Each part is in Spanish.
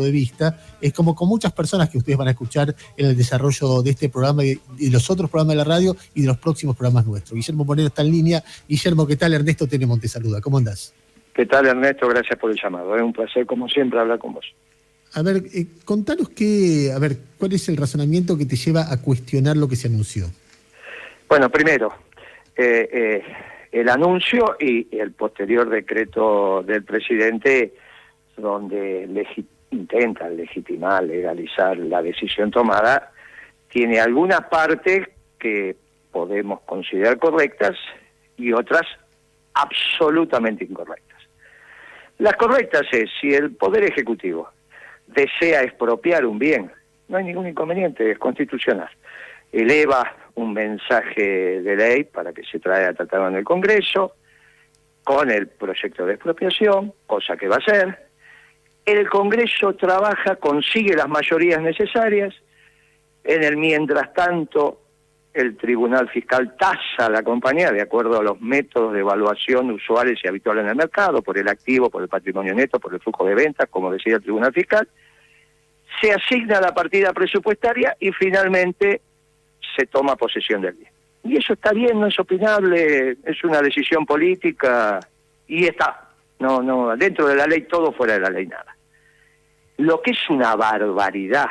de vista, es como con muchas personas que ustedes van a escuchar en el desarrollo de este programa y los otros programas de la radio y de los próximos programas nuestros. Guillermo Moreno está en línea. Guillermo, ¿qué tal? Ernesto Tenemos te saluda. ¿Cómo andás? ¿Qué tal, Ernesto? Gracias por el llamado. Es un placer, como siempre, hablar con vos. A ver, contanos cuál es el razonamiento que te lleva a cuestionar lo que se anunció. Bueno, primero, el anuncio y el posterior decreto del presidente donde intentan legitimar, legalizar la decisión tomada, tiene algunas partes que podemos considerar correctas y otras absolutamente incorrectas. Las correctas es, si el Poder Ejecutivo desea expropiar un bien, no hay ningún inconveniente, es constitucional. Eleva un mensaje de ley para que se traiga tratado en el Congreso, con el proyecto de expropiación, cosa que va a hacer. El Congreso trabaja, consigue las mayorías necesarias. En el mientras tanto, el Tribunal Fiscal tasa a la compañía de acuerdo a los métodos de evaluación usuales y habituales en el mercado, por el activo, por el patrimonio neto, por el flujo de ventas, como decía el Tribunal Fiscal. Se asigna la partida presupuestaria y finalmente se toma posesión del bien. Y eso está bien, no es opinable, es una decisión política y está. No, dentro de la ley todo, fuera de la ley nada. Lo que es una barbaridad,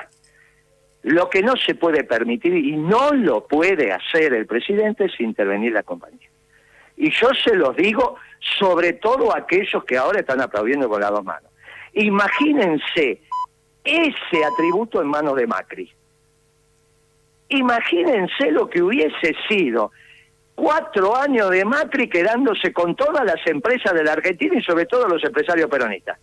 lo que no se puede permitir y no lo puede hacer el presidente es intervenir la compañía. Y yo se los digo, sobre todo a aquellos que ahora están aplaudiendo con las dos manos. Imagínense ese atributo en manos de Macri. Imagínense lo que hubiese sido 4 años de Macri quedándose con todas las empresas de la Argentina y sobre todo los empresarios peronistas.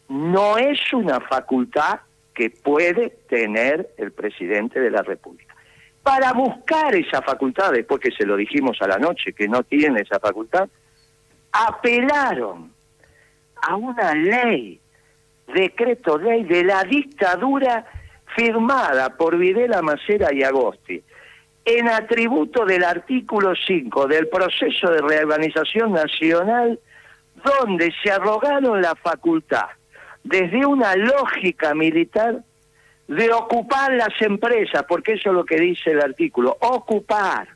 No es una facultad que puede tener el presidente de la República. Para buscar esa facultad, después que se lo dijimos a la noche, que no tiene esa facultad, apelaron a una ley, decreto ley de la dictadura firmada por Videla, Macera y Agosti, en atributo del artículo 5 del proceso de reorganización nacional, donde se arrogaron la facultad, desde una lógica militar, de ocupar las empresas, porque eso es lo que dice el artículo, ocupar.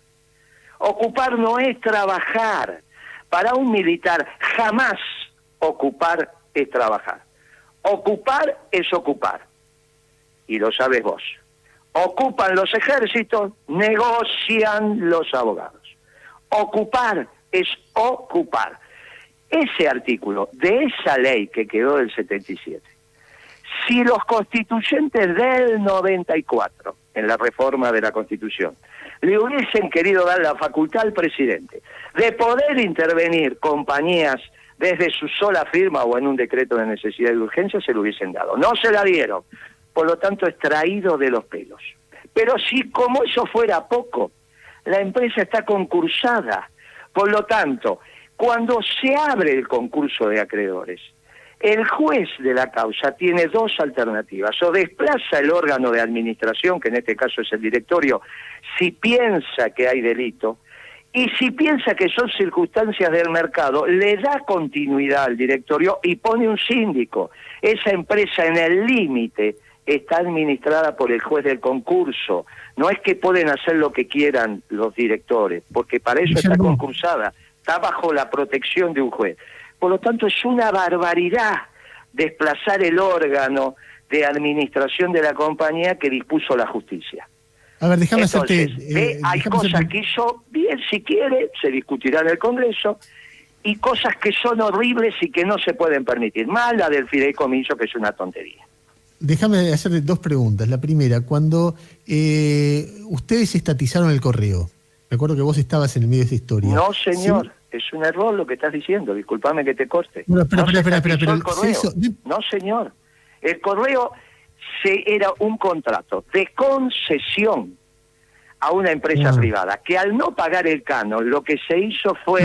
Ocupar no es trabajar. Para un militar jamás ocupar es trabajar. Ocupar es ocupar. Y lo sabes vos. Ocupan los ejércitos, negocian los abogados. Ocupar es ocupar. Ese artículo de esa ley que quedó del 77, si los constituyentes del 94, en la reforma de la Constitución, le hubiesen querido dar la facultad al presidente de poder intervenir compañías desde su sola firma o en un decreto de necesidad y de urgencia, se lo hubiesen dado. No se la dieron. Por lo tanto, es traído de los pelos. Pero si como eso fuera poco, la empresa está concursada. Por lo tanto, cuando se abre el concurso de acreedores, el juez de la causa tiene dos alternativas. O desplaza el órgano de administración, que en este caso es el directorio, si piensa que hay delito, y si piensa que son circunstancias del mercado, le da continuidad al directorio y pone un síndico. Esa empresa en el límite está administrada por el juez del concurso. No es que pueden hacer lo que quieran los directores, porque para eso está concursada, está bajo la protección de un juez. Por lo tanto, es una barbaridad desplazar el órgano de administración de la compañía que dispuso la justicia. A ver, déjame Entonces, hacerte... hay cosas que hizo bien, si quiere, se discutirá en el Congreso, y cosas que son horribles y que no se pueden permitir. Más la del fideicomiso, que es una tontería. Déjame hacerle dos preguntas. La primera, cuando ustedes estatizaron el correo, me acuerdo que vos estabas en el medio de esa historia. No, señor, ¿sí? Es un error lo que estás diciendo, discúlpame que te corte. Bueno, espera. El correo. No, señor. El correo era un contrato de concesión a una empresa privada, que al no pagar el canon, lo que se hizo fue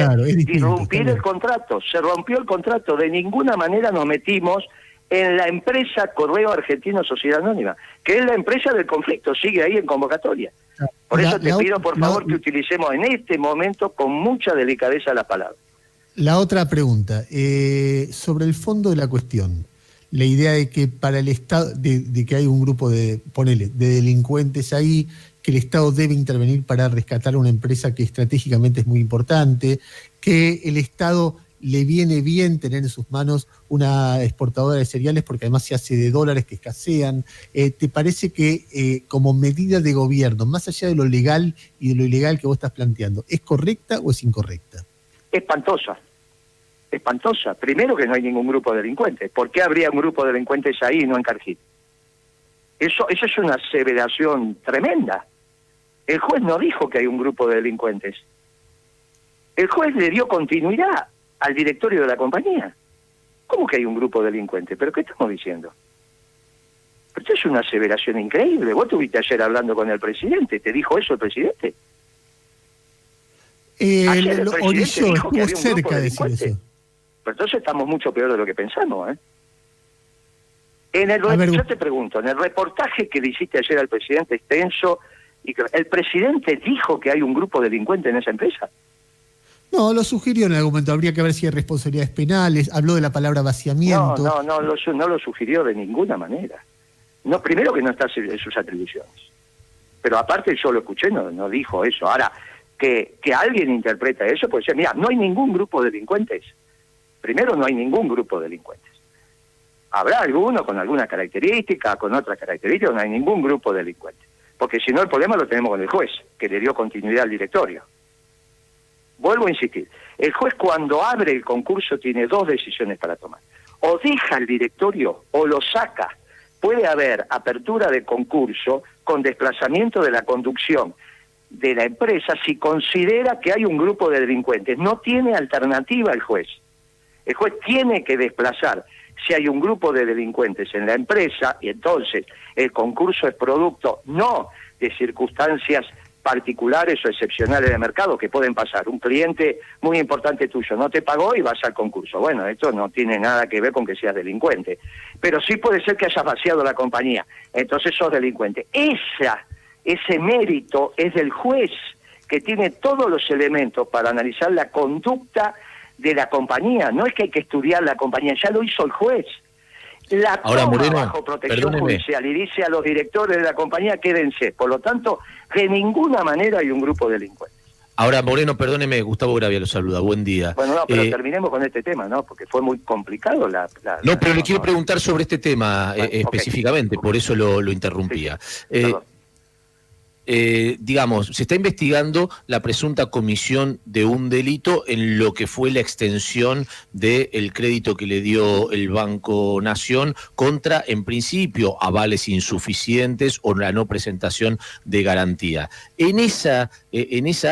irrumpir el contrato. Se rompió el contrato. De ninguna manera nos metimos en la empresa Correo Argentino Sociedad Anónima, que es la empresa del conflicto, sigue ahí en convocatoria. Por eso te pido, por favor, que utilicemos en este momento con mucha delicadeza la palabra. La otra pregunta, sobre el fondo de la cuestión. la idea de que para el Estado, de que hay un grupo de delincuentes ahí, que el Estado debe intervenir para rescatar una empresa que estratégicamente es muy importante, que el Estado le viene bien tener en sus manos una exportadora de cereales porque además se hace de dólares que escasean. ¿Te parece que como medida de gobierno, más allá de lo legal y de lo ilegal que vos estás planteando, es correcta o es incorrecta? Espantosa. Espantosa. Primero, que no hay ningún grupo de delincuentes. ¿Por qué habría un grupo de delincuentes ahí y no en Cargill? Eso es una aseveración tremenda. El juez no dijo que hay un grupo de delincuentes. El juez le dio continuidad al directorio de la compañía. ¿Cómo que hay un grupo de delincuentes? ¿Pero qué estamos diciendo? Pero esto es una aseveración increíble. Vos estuviste ayer hablando con el presidente. ¿Te dijo eso el presidente? Ayer el presidente dijo que había un grupo de delincuentes. Pero entonces estamos mucho peor de lo que pensamos, ¿eh? Yo te pregunto, en el reportaje que le hiciste ayer al presidente extenso, ¿el presidente dijo que hay un grupo de delincuentes en esa empresa? No, lo sugirió en algún momento. Habría que ver si hay responsabilidades penales. Habló de la palabra vaciamiento. No lo sugirió de ninguna manera. No, primero que no está en sus atribuciones. Pero aparte yo lo escuché, no dijo eso. Ahora, que alguien interpreta eso, pues mira, no hay ningún grupo de delincuentes. Primero, no hay ningún grupo de delincuentes. Habrá alguno con alguna característica, con otra característica, no hay ningún grupo de delincuentes. Porque si no, el problema lo tenemos con el juez, que le dio continuidad al directorio. Vuelvo a insistir, el juez cuando abre el concurso tiene dos decisiones para tomar. O deja el directorio o lo saca. Puede haber apertura de concurso con desplazamiento de la conducción de la empresa si considera que hay un grupo de delincuentes. No tiene alternativa el juez. El juez tiene que desplazar si hay un grupo de delincuentes en la empresa, y entonces el concurso es producto no de circunstancias particulares o excepcionales de mercado que pueden pasar. Un cliente muy importante tuyo no te pagó y vas al concurso. Bueno, esto no tiene nada que ver con que seas delincuente. Pero sí puede ser que hayas vaciado la compañía. Entonces sos delincuente. Ese mérito es del juez, que tiene todos los elementos para analizar la conducta de la compañía. No es que hay que estudiar la compañía, ya lo hizo el juez. La toma Moreno, bajo protección judicial y dice a los directores de la compañía, quédense. Por lo tanto, de ninguna manera hay un grupo de delincuentes. Ahora, Moreno, perdóneme, Gustavo Gravia lo saluda, buen día. Bueno, no, pero terminemos con este tema, ¿no? Porque fue muy complicado pero le quiero preguntar sobre este tema específicamente, por eso lo interrumpía. Sí, digamos, se está investigando la presunta comisión de un delito en lo que fue la extensión del crédito que le dio el Banco Nación contra, en principio, avales insuficientes o la no presentación de garantía. En esa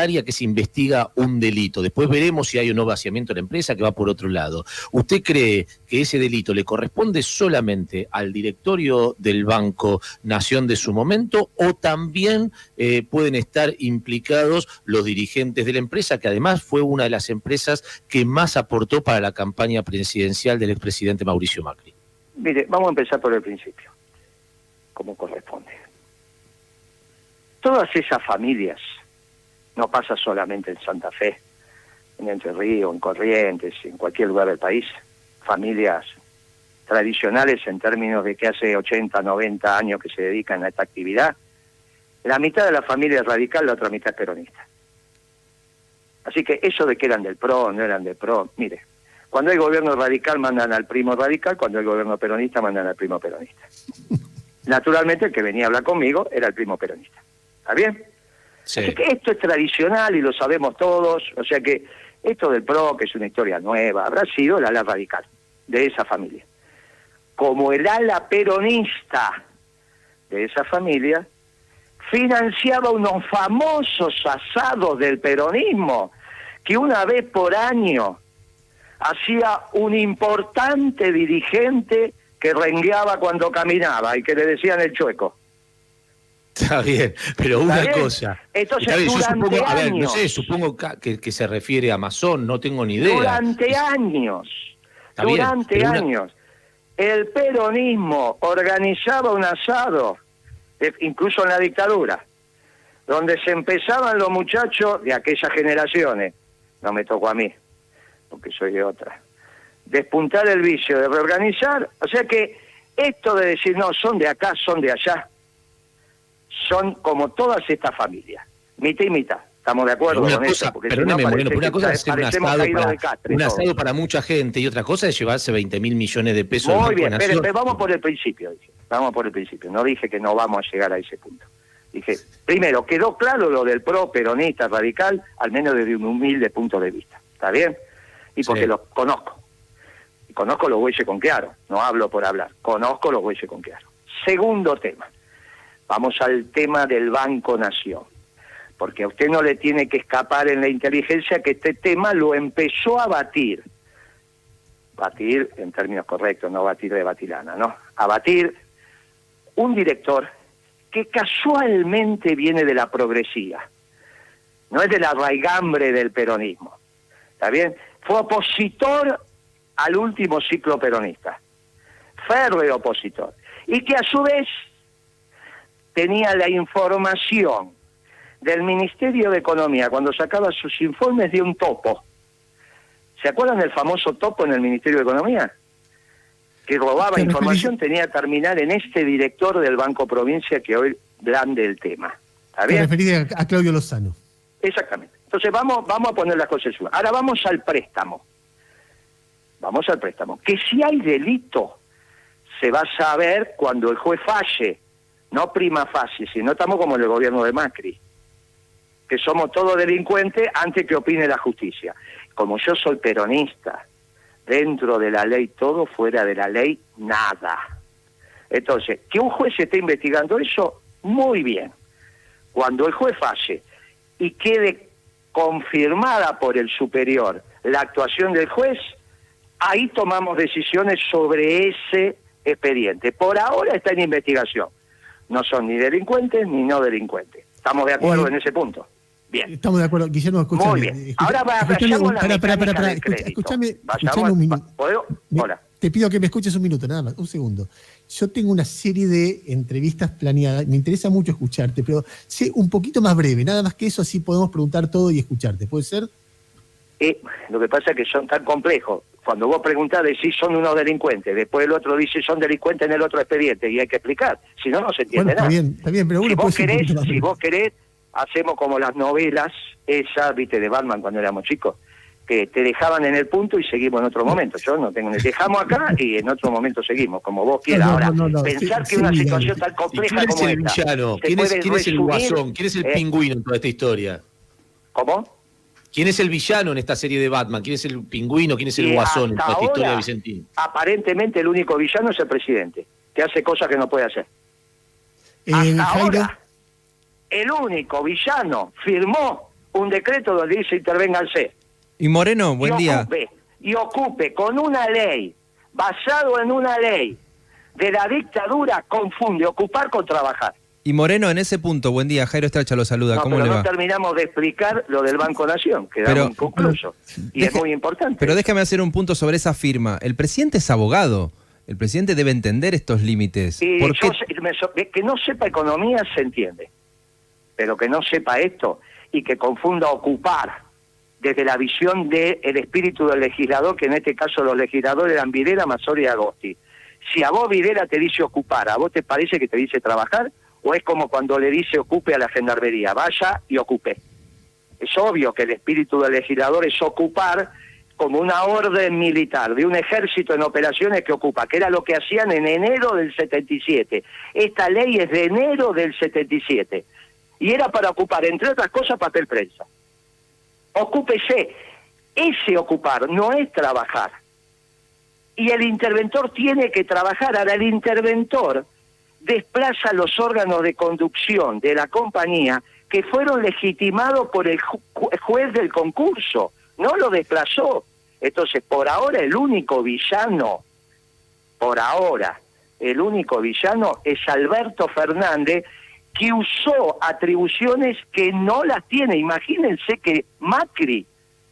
área que se investiga un delito, después veremos si hay o no vaciamiento de la empresa, que va por otro lado. ¿Usted cree que ese delito le corresponde solamente al directorio del Banco Nación de su momento o también pueden estar implicados los dirigentes de la empresa, que además fue una de las empresas que más aportó para la campaña presidencial del expresidente Mauricio Macri? Mire, vamos a empezar por el principio, como corresponde. Todas esas familias, no pasa solamente en Santa Fe, en Entre Ríos, en Corrientes, en cualquier lugar del país, familias tradicionales en términos de que hace 80, 90 años que se dedican a esta actividad. La mitad de la familia es radical, la otra mitad es peronista. Así que eso de que eran del PRO, no eran del PRO, mire, cuando hay gobierno radical mandan al primo radical, cuando hay gobierno peronista mandan al primo peronista. Naturalmente el que venía a hablar conmigo era el primo peronista. ¿Está bien? Sí. Así que esto es tradicional y lo sabemos todos, o sea que esto del PRO, que es una historia nueva, habrá sido el ala radical de esa familia. Como el ala peronista de esa familia financiaba unos famosos asados del peronismo que una vez por año hacía un importante dirigente que rengueaba cuando caminaba y que le decían el chueco. Está bien, pero una bien? Cosa. Entonces, bien, durante supongo, años, a ver, no sé, supongo que se refiere a masón, no tengo ni idea. Durante años, el peronismo organizaba un asado, incluso en la dictadura, donde se empezaban los muchachos de aquellas generaciones, no me tocó a mí, porque soy de otra, despuntar el vicio, de reorganizar. O sea que esto de decir, no, son de acá, son de allá, son como todas estas familias, mitad y mitad. ¿Estamos de acuerdo con eso? Perdóneme, Moreno, pero una cosa es hacer un asado para mucha gente y otra cosa es llevarse 20.000 millones de pesos. Muy bien, pero vamos por el principio. Vamos por el principio. No dije que no vamos a llegar a ese punto. Dije, primero, quedó claro lo del peronista radical, al menos desde un humilde punto de vista. ¿Está bien? Y porque los conozco. Y conozco los bueyes con Chiaro. No hablo por hablar. Conozco los bueyes con Chiaro. Segundo tema. Vamos al tema del Banco Nación. Porque a usted no le tiene que escapar en la inteligencia que este tema lo empezó a batir. Batir en términos correctos, no batir de batilana, ¿no? A batir un director que casualmente viene de la progresía. No es de la raigambre del peronismo. ¿Está bien? Fue opositor al último ciclo peronista. Férreo opositor. Y que a su vez tenía la información del Ministerio de Economía cuando sacaba sus informes de un topo. ¿Se acuerdan del famoso topo en el Ministerio de Economía? Que robaba información, tenía que terminar en este director del Banco Provincia que hoy blande el tema. ¿Está bien? Te referís a Claudio Lozano. Exactamente. Entonces vamos a poner las cosas en su... Ahora vamos al préstamo. Vamos al préstamo. Que si hay delito, se va a saber cuando el juez falle. No prima facie, sino estamos como en el gobierno de Macri, que somos todos delincuentes antes que opine la justicia. Como yo soy peronista, dentro de la ley todo, fuera de la ley nada. Entonces, que un juez esté investigando eso, muy bien. Cuando el juez falle y quede confirmada por el superior la actuación del juez, ahí tomamos decisiones sobre ese expediente. Por ahora está en investigación. No son ni delincuentes ni no delincuentes. ¿Estamos de acuerdo en ese punto? Bien. Estamos de acuerdo. Guillermo, escúchame. Muy bien. Ahora vayamos a la mecánica del crédito. Escúchame un minuto. ¿Puedo? Hola. Te pido que me escuches un minuto, nada más, un segundo. Yo tengo una serie de entrevistas planeadas, me interesa mucho escucharte, pero sé un poquito más breve, nada más que eso, así podemos preguntar todo y escucharte. ¿Puede ser? Lo que pasa es que son tan complejos. Cuando vos preguntás, decís son unos delincuentes, después el otro dice son delincuentes en el otro expediente, y hay que explicar, si no, no se entiende nada. Está bien, pero uno si vos querés, hacemos como las novelas, esas, viste, de Batman cuando éramos chicos, que te dejaban en el punto y seguimos en otro momento. Yo no tengo, dejamos acá y en otro momento seguimos, como vos quieras. Ahora, pensar que una situación tan compleja como esta... ¿Quién es el guasón? ¿Quién es el pingüino en toda esta historia? ¿Cómo? ¿Quién es el villano en esta serie de Batman? ¿Quién es el pingüino? ¿Quién es el guasón en toda esta historia de Vicentín? Aparentemente el único villano es el presidente, que hace cosas que no puede hacer. Hasta ahora, el único villano firmó un decreto donde dice intervénganse. Y Moreno, buen día. Ocupe con una ley, basado en una ley de la dictadura, confunde ocupar con trabajar. Y Moreno, en ese punto, buen día, Jairo Estracha lo saluda, ¿cómo le va? No terminamos de explicar lo del Banco Nación, quedamos inconcluso, y es muy importante. Pero déjame hacer un punto sobre esa firma. El presidente es abogado, el presidente debe entender estos límites. Que no sepa economía se entiende, pero que no sepa esto y que confunda ocupar desde la visión del espíritu del legislador, que en este caso los legisladores eran Videla, Mazzoli y Agosti. Si a vos Videla te dice ocupar, ¿a vos te parece que te dice trabajar? ¿O es como cuando le dice ocupe a la gendarmería, vaya y ocupe? Es obvio que el espíritu del legislador es ocupar como una orden militar de un ejército en operaciones que ocupa, que era lo que hacían en enero del 77. Esta ley es de enero del 77. Y era para ocupar, entre otras cosas, papel prensa. Ocúpese. Ese ocupar no es trabajar. Y el interventor tiene que trabajar. Ahora, el interventor desplaza los órganos de conducción de la compañía que fueron legitimados por el juez del concurso. No lo desplazó. Entonces, por ahora, el único villano es Alberto Fernández, que usó atribuciones que no las tiene. Imagínense que Macri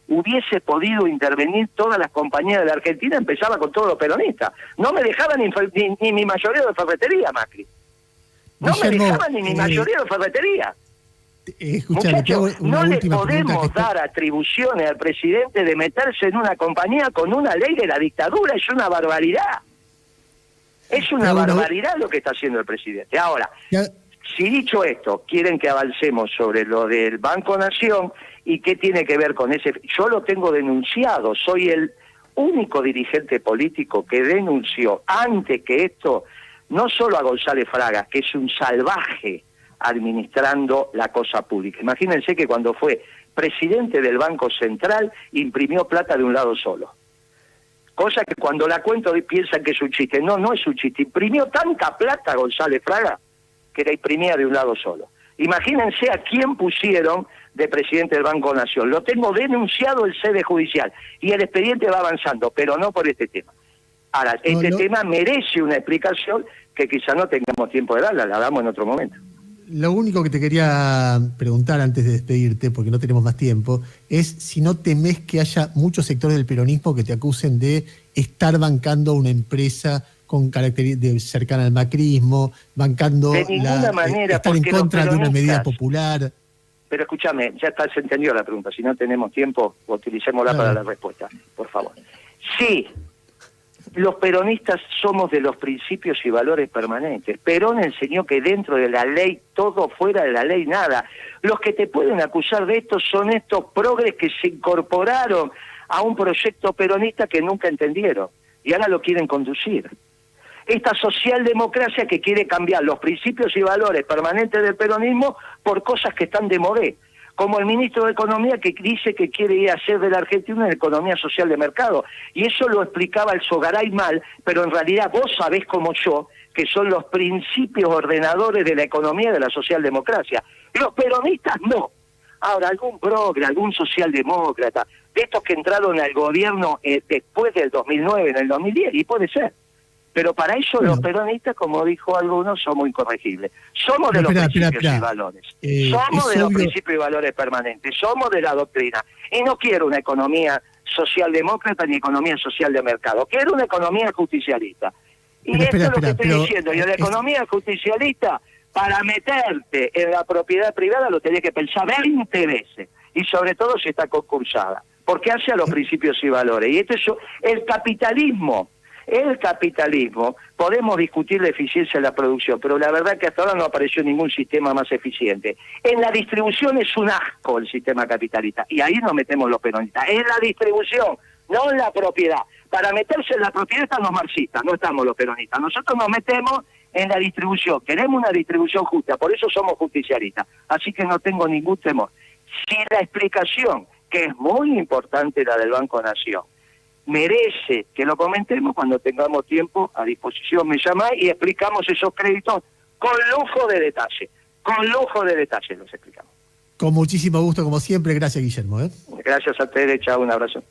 hubiese podido intervenir todas las compañías de la Argentina, empezaba con todos los peronistas. No me dejaban ni mi mayoría de ferretería, Macri. No me dejaban ni mi mayoría de ferretería. Escuchame, te hago Muchachos, una no le última pregunta. podemos dar atribuciones al presidente de meterse en una compañía con una ley de la dictadura. Es una barbaridad. Es una barbaridad lo que está haciendo el presidente. Ahora, si dicho esto, quieren que avancemos sobre lo del Banco Nación y qué tiene que ver con ese... Yo lo tengo denunciado, soy el único dirigente político que denunció antes que esto, no solo a González Fraga, que es un salvaje administrando la cosa pública. Imagínense que cuando fue presidente del Banco Central imprimió plata de un lado solo. Cosa que cuando la cuento piensan que es un chiste. No, no es un chiste. Imprimió tanta plata González Fraga que la imprimía de un lado solo. Imagínense a quién pusieron de presidente del Banco Nación. Lo tengo denunciado en sede judicial y el expediente va avanzando, pero no por este tema. Ahora, este tema merece una explicación que quizá no tengamos tiempo de darla, la damos en otro momento. Lo único que te quería preguntar antes de despedirte, porque no tenemos más tiempo, es si no temés que haya muchos sectores del peronismo que te acusen de estar bancando una empresa con características cercana al macrismo, bancando de ninguna manera, estar en contra de una medida popular. Pero escúchame, ya se entendió la pregunta. Si no tenemos tiempo, utilicémosla para la respuesta, por favor. Sí, los peronistas somos de los principios y valores permanentes. Perón enseñó que dentro de la ley, todo, fuera de la ley, nada. Los que te pueden acusar de esto son estos progres que se incorporaron a un proyecto peronista que nunca entendieron y ahora lo quieren conducir. Esta socialdemocracia que quiere cambiar los principios y valores permanentes del peronismo por cosas que están de modé, como el ministro de Economía que dice que quiere ir a hacer de la Argentina una economía social de mercado. Y eso lo explicaba el Sogaray mal, pero en realidad vos sabés como yo que son los principios ordenadores de la economía de la socialdemocracia. Los peronistas no. Ahora, algún progre, algún socialdemócrata, de estos que entraron al gobierno después del 2009, en el 2010, y puede ser. Pero para eso los peronistas, como dijo algunos, somos incorregibles. Somos de los principios y valores. Somos de los principios y valores permanentes. Somos de la doctrina. Y no quiero una economía socialdemócrata ni economía social de mercado. Quiero una economía justicialista. Y esto es lo que estoy diciendo. Y la economía justicialista, para meterte en la propiedad privada, lo tenés que pensar 20 veces. Y sobre todo si está concursada. Porque hace a los principios y valores. Y esto es el capitalismo. El capitalismo, podemos discutir la eficiencia de la producción, pero la verdad que hasta ahora no apareció ningún sistema más eficiente. En la distribución es un asco el sistema capitalista, y ahí nos metemos los peronistas. En la distribución, no en la propiedad. Para meterse en la propiedad están los marxistas, no estamos los peronistas. Nosotros nos metemos en la distribución, queremos una distribución justa, por eso somos justicialistas. Así que no tengo ningún temor. Si la explicación, que es muy importante la del Banco Nación, merece que lo comentemos, cuando tengamos tiempo a disposición me llamáis y explicamos esos créditos con lujo de detalle. Con lujo de detalle los explicamos. Con muchísimo gusto, como siempre. Gracias, Guillermo. Gracias a ustedes, chao, un abrazo.